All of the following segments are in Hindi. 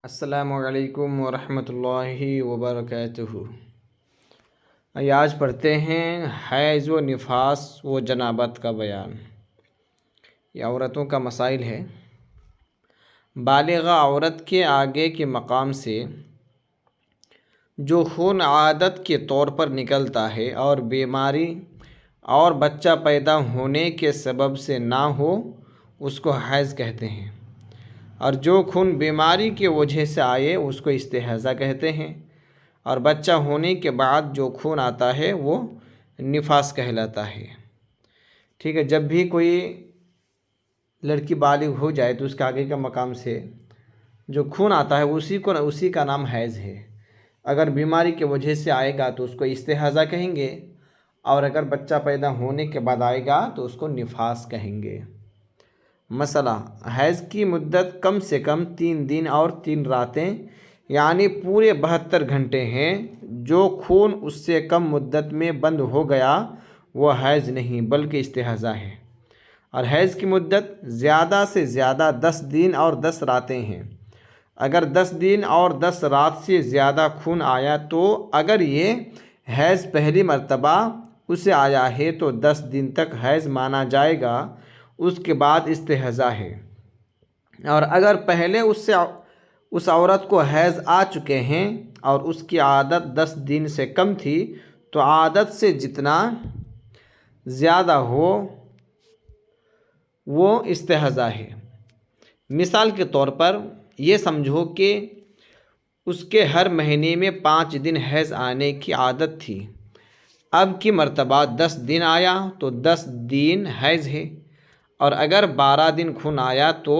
अस्सलामुअलैकुम वरहमतुल्लाहि वबरकातुहू। आज पढ़ते हैं हैज़ व निफास व जनाबत का बयान। ये औरतों का मसाइल है। बालिग़ा औरत के आगे के मकाम से जो खून आदत के तौर पर निकलता है और बीमारी और बच्चा पैदा होने के सबब से ना हो, उसको हैज़ कहते हैं। और जो खून बीमारी के वजह से आए उसको इस्तिहाज़ा कहते हैं। और बच्चा होने के बाद जो खून आता है वो निफास कहलाता है। ठीक है, जब भी कोई लड़की बालिग हो जाए तो उसके आगे का मकाम से जो खून आता है उसी का नाम हैज़ है। अगर बीमारी के वजह से आएगा तो उसको इस्तिहाज़ा कहेंगे, और अगर बच्चा पैदा होने के बाद आएगा तो उसको निफास कहेंगे। मसला, हैज़ की मुद्दत कम से कम 3 दिन और 3 रातें यानी पूरे 72 घंटे हैं। जो खून उससे कम मुद्दत में बंद हो गया वह हैज़ नहीं बल्कि इस्तिहाज़ा है। और हैज़ की मुद्दत ज़्यादा से ज़्यादा 10 दिन और 10 रातें हैं। अगर 10 दिन और 10 रात से ज़्यादा खून आया तो अगर ये हैज़ पहली मर्तबा उसे आया है तो 10 दिन तक हैज़ माना जाएगा, उसके बाद इस्तिहाज़ा है। और अगर पहले उस औरत को हैज़ आ चुके हैं और उसकी आदत 10 दिन से कम थी तो आदत से जितना ज़्यादा हो वो इस्तिहाज़ा है। मिसाल के तौर पर ये समझो कि उसके हर महीने में 5 दिन हैज़ आने की आदत थी। अब की मर्तबा 10 दिन आया तो 10 दिन हैज़ है। और अगर 12 दिन खून आया तो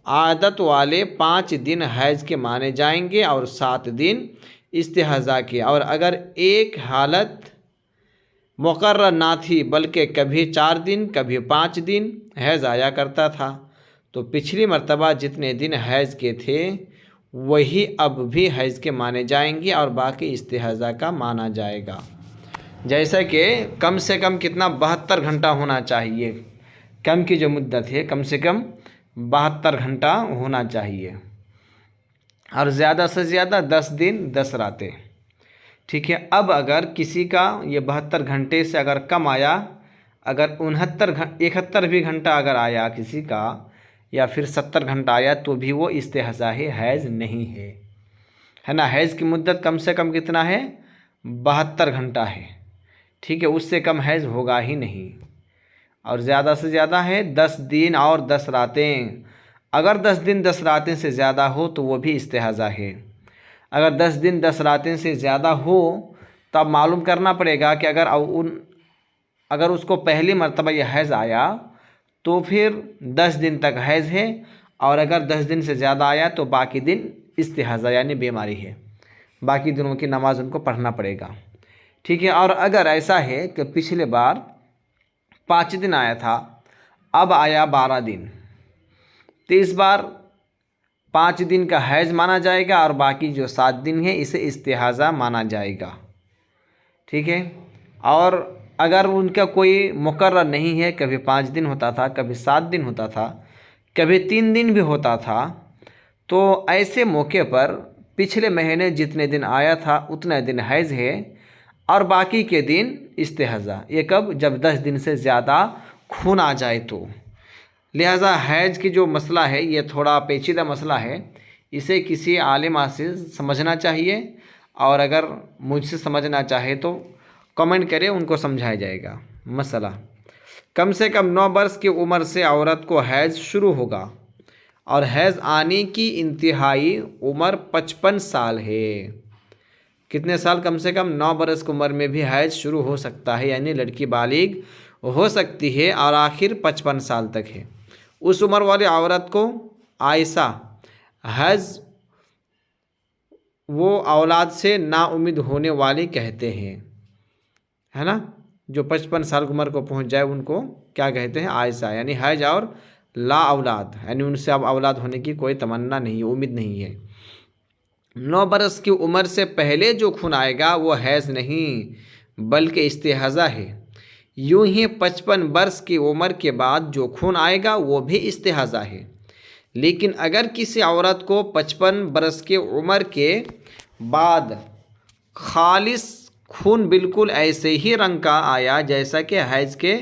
आदत वाले 5 दिन हैज़ के माने जाएंगे और 7 दिन इस्तिहाज़ा के। और अगर एक हालत मुकर्रर ना थी बल्कि कभी 4 दिन कभी 5 दिन हैज़ आया करता था तो पिछली मर्तबा जितने दिन हैज़ के थे वही अब भी हैज़ के माने जाएंगे और बाकी इस्तिहाज़ा का माना जाएगा। जैसा कि कम से कम कितना 72 घंटा होना चाहिए। कम की जो मुद्दत है कम से कम 72 घंटा होना चाहिए और ज़्यादा से ज़्यादा 10 दिन 10 रातें। ठीक है, अब अगर किसी का ये 72 घंटे से अगर कम आया, अगर 71 भी घंटा अगर आया किसी का या फिर 70 घंटा आया तो भी वो इस्तिहाज़ा है, हैज़ नहीं है ना। हैज़ की मुद्दत कम से कम कितना है? 72 घंटा है। ठीक है, उससे कम हैज़ होगा ही नहीं। और ज़्यादा से ज़्यादा है 10 दिन और 10 रातें। अगर 10 दिन 10 रातें से ज़्यादा हो तो वो भी इस्तिहाज़ा है। अगर 10 दिन 10 रातें से ज़्यादा हो तब मालूम करना पड़ेगा कि अगर उसको पहली मर्तबा यह हैज़ आया तो फिर 10 दिन तक हैज़ है, और अगर 10 दिन से ज़्यादा आया तो बाकी दिन इस्तिहाज़ा यानी बीमारी है। बाकी दिनों की नमाज़ उनको पढ़ना पड़ेगा। ठीक है, और अगर ऐसा है कि पिछले बार 5 दिन आया था, अब आया 12 दिन, तो इस बार 5 दिन का हैज़ माना जाएगा और बाकी जो 7 दिन है इसे इस्तिहाज़ा माना जाएगा। ठीक है, और अगर उनका कोई मुकर्रर नहीं है, कभी 5 दिन होता था, कभी 7 दिन होता था, कभी 3 दिन भी होता था, तो ऐसे मौके पर पिछले महीने जितने दिन आया था उतने दिन हैज़ है और बाकी के दिन इस्तिहाज़ा। ये कब? जब 10 दिन से ज़्यादा खून आ जाए तो। लिहाजा हैज़ की जो मसला है ये थोड़ा पेचीदा मसला है, इसे किसी आलिमा से समझना चाहिए, और अगर मुझसे समझना चाहे तो कमेंट करें, उनको समझाया जाएगा। मसला, कम से कम 9 वर्ष की उम्र से औरत को हैज़ शुरू होगा और हैज़ आने की इंतहाई उम्र 55 साल है। कितने साल? कम से कम 9 बरस की उम्र में भी हैज़ शुरू हो सकता है, यानी लड़की बालिग हो सकती है, और आखिर 55 साल तक है। उस उम्र वाली औरत को आयशा हैज़ वो औलाद से नाउम्मीद होने वाली कहते हैं, है ना। जो 55 साल की उम्र को पहुंच जाए उनको क्या कहते हैं? आयशा, यानी हैज़ और ला औलाद, यानी उनसे अब औलाद होने की कोई तमन्ना नहीं है, उम्मीद नहीं है। 9 बरस की उम्र से पहले जो खून आएगा वो हैज़ नहीं बल्कि इस्तिहाज़ा है। यूं ही 55 वर्ष की उम्र के बाद जो खून आएगा वो भी इस्तिहाज़ा है। लेकिन अगर किसी औरत को 55 बरस के उम्र के बाद खालिस खून बिल्कुल ऐसे ही रंग का आया जैसा कि हैज़ के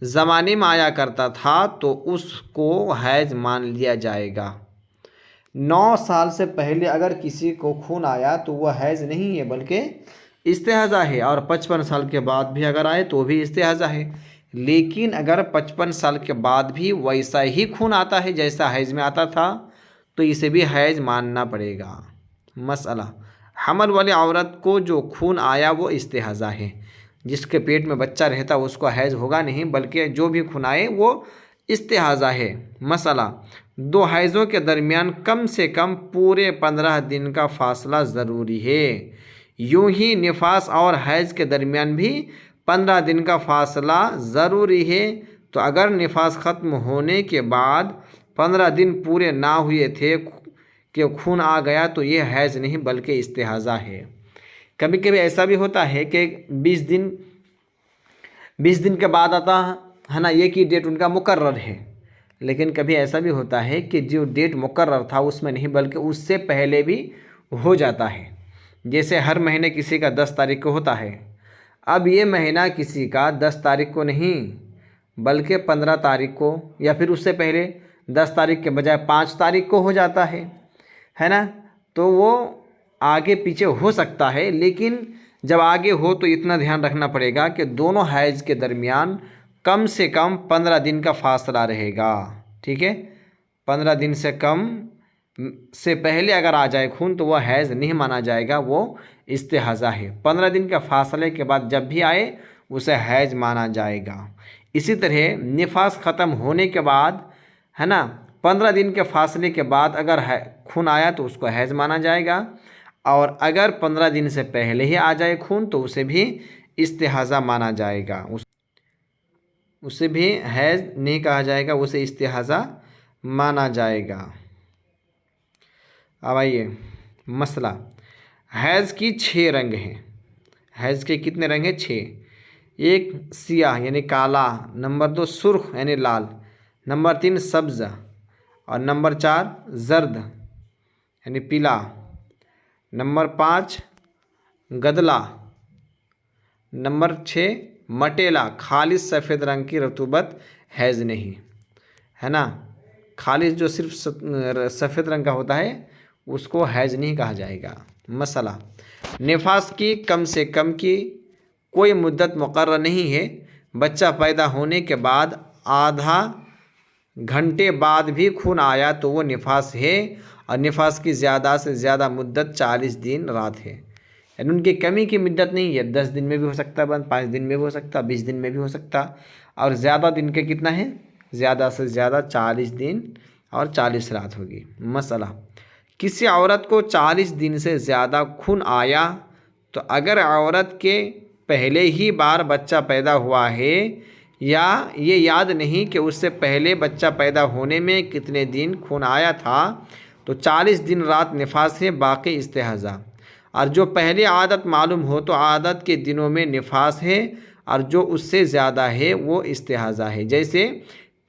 ज़माने में आया करता था, तो उसको हैज़ मान लिया जाएगा। 9 साल से पहले अगर किसी को खून आया तो वह हैज़ नहीं है बल्कि इस्तेहाज़ा है, और 55 साल के बाद भी अगर आए तो भी इस्तेहाज़ा है। लेकिन अगर 55 साल के बाद भी वैसा ही खून आता है जैसा हैज़ में आता था, तो इसे भी हैज़ मानना पड़ेगा। मसला, हमल वाली औरत को जो खून आया वो इस्तेहाज़ा है। जिसके पेट में बच्चा रहता उसको हैज़ होगा नहीं, बल्कि जो भी खून आए वो इस्तेहाज़ा है। मसला, दो हैज़ों के दरमियान कम से कम पूरे 15 दिन का फासला ज़रूरी है। यूं ही निफास और हैज़ के दरमियान भी 15 दिन का फासला ज़रूरी है। तो अगर निफास ख़त्म होने के बाद 15 दिन पूरे ना हुए थे कि खून आ गया, तो ये हैज़ नहीं बल्कि इस्तेहाज़ा है। कभी कभी ऐसा भी होता है कि 20 दिन के बाद आता है ना, ये की डेट उनका मुकर्रर है। लेकिन कभी ऐसा भी होता है कि जो डेट मुकर्रर था उसमें नहीं बल्कि उससे पहले भी हो जाता है। जैसे हर महीने किसी का 10 तारीख को होता है, अब ये महीना किसी का 10 तारीख को नहीं बल्कि 15 तारीख को, या फिर उससे पहले 10 तारीख के बजाय 5 तारीख को हो जाता है ना। तो वो आगे पीछे हो सकता है, लेकिन जब आगे हो तो इतना ध्यान रखना पड़ेगा कि दोनों हैज़ के दरमियान कम से कम 15 दिन का फासला रहेगा। ठीक है, 15 दिन से कम से पहले अगर आ जाए खून तो वह हैज़ नहीं माना जाएगा, वो इस्तेहाज़ा है। 15 दिन के फासले के बाद जब भी आए उसे हैज़ माना जाएगा। इसी तरह निफास ख़त्म होने के बाद है ना, 15 दिन के फासले के बाद अगर खून आया तो उसको हैज़ माना जाएगा, और अगर 15 दिन से पहले ही आ जाए खून तो उसे भी इस्तेहाज़ा माना जाएगा, उसे भी हैज़ नहीं कहा जाएगा, उसे इस्तेहाज़ा माना जाएगा। अब आइए मसला, हैज़ की 6 रंग हैं। हैज़ के कितने रंग हैं? 6। 1 सियाह यानी काला, नंबर 2 सुर्ख यानी लाल, नंबर 3 सब्ज़, और नंबर 4 जर्द यानी पीला, नंबर 5 गदला, नंबर 6 मटेला खालिस सफ़ेद रंग की रतूबत हैज़ नहीं, है ना। खालिस जो सिर्फ सफ़ेद रंग का होता है उसको हैज़ नहीं कहा जाएगा। मसला, निफास की कम से कम की कोई मुद्दत मुकर्रर नहीं है। बच्चा पैदा होने के बाद आधा घंटे बाद भी खून आया तो वो निफास है, और निफास की ज़्यादा से ज़्यादा मुद्दत 40 दिन रात है। यानी उनकी कमी की मुद्दत नहीं है, 10 दिन में भी हो सकता है, 5 दिन में भी हो सकता, 20 दिन में भी हो सकता, और ज़्यादा दिन के कितना है? ज़्यादा से ज़्यादा 40 दिन और 40 रात होगी। मसला, किसी औरत को 40 दिन से ज़्यादा खून आया तो अगर औरत के पहले ही बार बच्चा पैदा हुआ है या ये याद नहीं कि उससे पहले बच्चा पैदा होने में कितने दिन खून आया था, तो 40 दिन रात निफास है, बाकी इस्तेहाज़ा। और जो पहले आदत मालूम हो तो आदत के दिनों में निफास है, और जो उससे ज़्यादा है वो इस्तेहाज़ा है। जैसे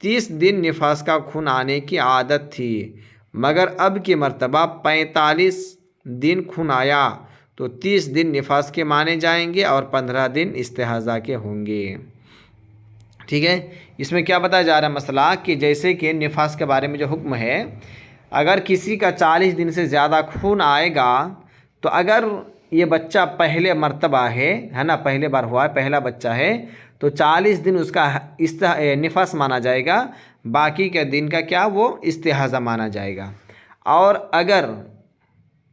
30 दिन निफास का खून आने की आदत थी, मगर अब की मर्तबा 45 दिन खून आया तो 30 दिन निफास के माने जाएंगे और 15 दिन इस्तेहाज़ा के होंगे। ठीक है, इसमें क्या बताया जा रहा है मसला कि जैसे कि निफास के बारे में जो हुक्म है, अगर किसी का 40 दिन से ज़्यादा खून आएगा तो अगर ये बच्चा पहले मर्तबा है ना, पहले बार हुआ है, पहला बच्चा है, तो 40 दिन उसका निफास माना जाएगा, बाकी के दिन का क्या वो इस्तेहाज़ा माना जाएगा। और अगर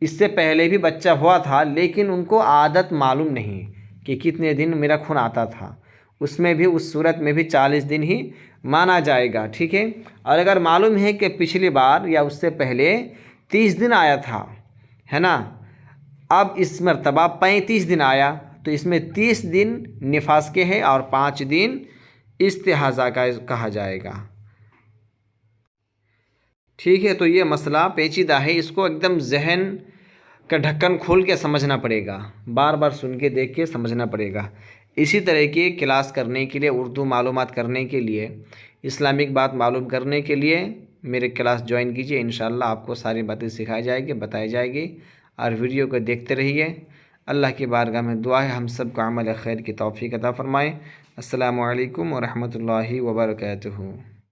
इससे पहले भी बच्चा हुआ था लेकिन उनको आदत मालूम नहीं कि कितने दिन मेरा खून आता था, उसमें भी उस सूरत में भी 40 दिन ही माना जाएगा। ठीक है, और अगर मालूम है कि पिछली बार या उससे पहले 30 दिन आया था, है ना, अब इस मरतबा 35 दिन आया, तो इसमें 30 दिन निफास के हैं और 5 दिन इस्तेहाज़ा का कहा जाएगा। ठीक है, तो ये मसला पेचीदा है, इसको एकदम जहन का ढक्कन खोल के समझना पड़ेगा, बार बार सुन के देख के समझना पड़ेगा। इसी तरह की क्लास करने के लिए, उर्दू मालूमात करने के लिए, इस्लामिक बात मालूम करने के लिए मेरे क्लास ज्वाइन कीजिए। इंशाअल्लाह आपको सारी बातें सिखाई जाएगी, बताई जाएगी। और वीडियो को देखते रहिए। अल्लाह की बारगाह में दुआ है हम सब को अमल खैर की तौफीक अता फ़रमाए। अस्सलामु अलैकुम व रहमतुल्लाहि व बरकातुहू।